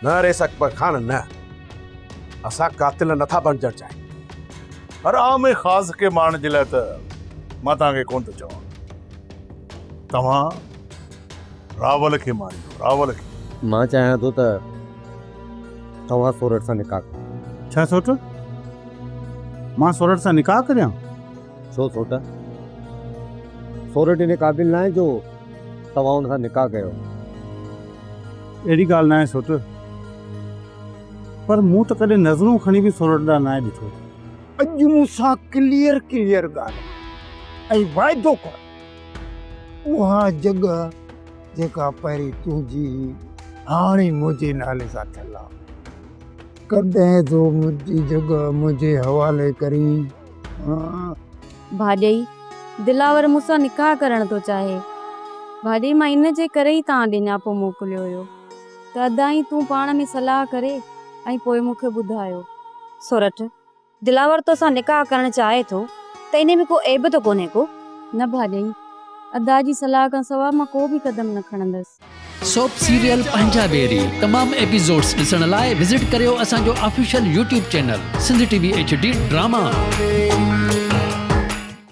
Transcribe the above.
न रे अकबर खान न, असां कातिल नथा बणजण चाहियूं। हराम ख़ास के माण्हुनि जे लाइ त मां तव्हांखे कोन थो चवां, तव्हां रावल खे मारियो, रावल खे। मां चाहियां थो त तव्हां सोरठ सां निकाह कयो। छा सोट? मां सोरठ सां निकाह करियां? छो सोट? सोरठ इन क़ाबिल न आहे जो तव्हां हुन सां निकाह कयो। अहिड़ी ॻाल्हि न आहे सोट, पर मूं त कॾहिं नज़रूं खणी बि सोरठ ॾांहुं न आहे ॾिठो। अॼु मूंसां क्लियर ॻाल्हि ऐं वाइदो कर, उहा जॻह जेका पहिरीं तुंहिंजी हाणे मुंहिंजे नाले सां थियल आहे, कॾहिं तो मुंहिंजी जॻह मुंहिंजे हवाले करी। भाॼई दिलावर मूंसां निकाह करण थो चाहे। भाॼई मां इन जे करे ई तव्हां ॾे नियापो मोकिलियो हुयो त अदाई तूं पाण में सलाह करे ऐं पोइ मूंखे ॿुधायो। सोरठ, दिलावर तोसां निकाह करण चाहे थो त इन में को ऐब त कोन्हे को? न भाॼई, अदा जी सलाह खां सवाइ मां को बि क़दम न खणंदसि। सोप सीरियल पंजाबेरी तमाम एपिसोड्स ॾिसण लाइ विज़िट करियो असांजो official YouTube channel Sindh TV HD drama.